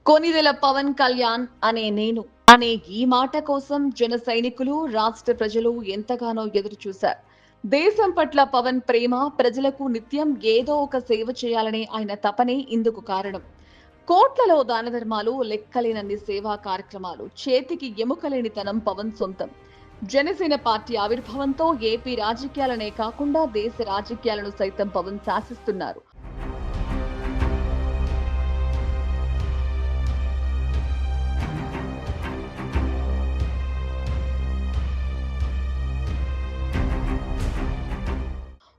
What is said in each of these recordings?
కొనిదెల పవన్ కళ్యాణ్ అనే నేను అనే ఈ మాట కోసం జన సైనికులు రాష్ట్ర ప్రజలు ఎంతగానో ఎదురు చూశారు. దేశం పట్ల పవన్ ప్రేమ, ప్రజలకు నిత్యం ఏదో ఒక సేవ చేయాలనే ఆయన తపనే ఇందుకు కారణం. కోట్లలో దాన ధర్మాలు, లెక్కలేనన్ని సేవా కార్యక్రమాలు, చేతికి ఎముకలేనితనం పవన్ సొంతం. జనసేన పార్టీ ఆవిర్భావంతో ఏపీ రాజకీయాలనే కాకుండా దేశ రాజకీయాలను సైతం పవన్ శాసిస్తున్నారు.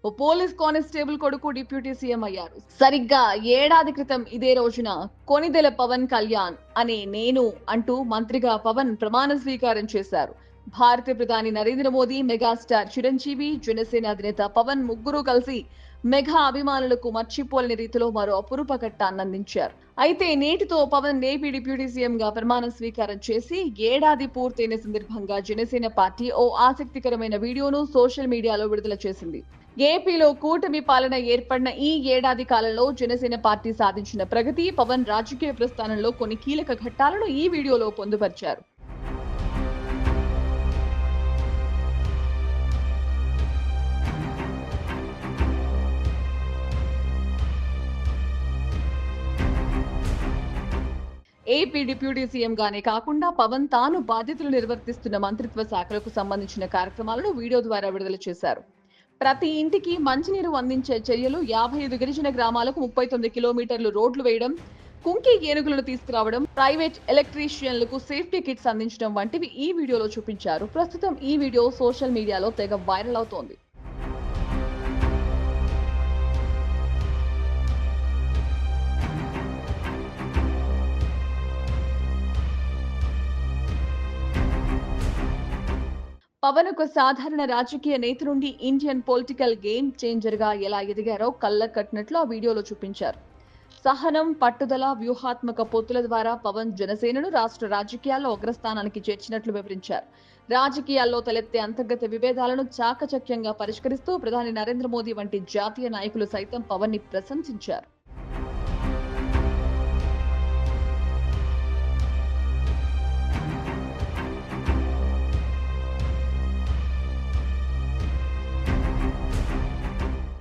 ఓ పోలీస్ కానిస్టేబుల్ కొడుకు డిప్యూటీ సీఎం అయ్యారు. సరిగ్గా ఏడాది క్రితం ఇదే రోజున కొనిదెల పవన్ కళ్యాణ్ అనే నేను అంటూ మంత్రిగా పవన్ ప్రమాణ స్వీకారం చేశారు. భారత ప్రధాని నరేంద్ర మోదీ, మెగాస్టార్ చిరంజీవి, జనసేన అధినేత పవన్ ముగ్గురు కలిసి మెగా అభిమానులకు మర్చిపోలేని రీతిలో మరో అపురూప ఘట్టాన్ని అందించారు. అయితే నేటితో పవన్ ఏపీ డిప్యూటీ సీఎం గా ప్రమాణ స్వీకారం చేసి ఏడాది పూర్తయిన సందర్భంగా జనసేన పార్టీ ఓ ఆసక్తికరమైన వీడియోను సోషల్ మీడియాలో విడుదల చేసింది. ఏపీలో కూటమి పాలన ఏర్పడిన ఈ ఏడాది కాలంలో జనసేన పార్టీ సాధించిన ప్రగతి, పవన్ రాజకీయ ప్రస్థానంలో కొన్ని కీలక ఘట్టాలను ఈ వీడియోలో పొందుపరిచారు. ఏపీ డిప్యూటీ సీఎం గానే కాకుండా పవన్ తాను బాధ్యతలు నిర్వర్తిస్తున్న మంత్రిత్వ శాఖలకు సంబంధించిన కార్యక్రమాలను వీడియో ద్వారా విడుదల చేశారు. ప్రతి ఇంటికి మంచినీరు అందించే చర్యలు, 55 గిరిజన గ్రామాలకు 39 కిలోమీటర్లు రోడ్లు వేయడం, కుంకి ఏనుగులను తీసుకురావడం, ప్రైవేట్ ఎలక్ట్రీషియన్లకు సేఫ్టీ కిట్స్ అందించడం వంటివి ఈ వీడియోలో చూపించారు. ప్రస్తుతం ఈ వీడియో సోషల్ మీడియాలో తెగ వైరల్ అవుతోంది. పవన్ ఒక సాధారణ రాజకీయ నేత నుండి ఇండియన్ పొలిటికల్ గేమ్ చేంజర్ గా ఎలా ఎదిగారో కళ్ళకు కట్టినట్లు ఆ వీడియోలో చూపించారు. సహనం, పట్టుదల, వ్యూహాత్మక పొత్తుల ద్వారా పవన్ జనసేనను రాష్ట్ర రాజకీయాల్లో అగ్రస్థానానికి చేర్చినట్లు వివరించారు. రాజకీయాల్లో తలెత్తే అంతర్గత విభేదాలను చాకచక్యంగా పరిష్కరిస్తూ ప్రధాని నరేంద్ర మోదీ వంటి జాతీయ నాయకులు సైతం పవన్ ని ప్రశంసించారు.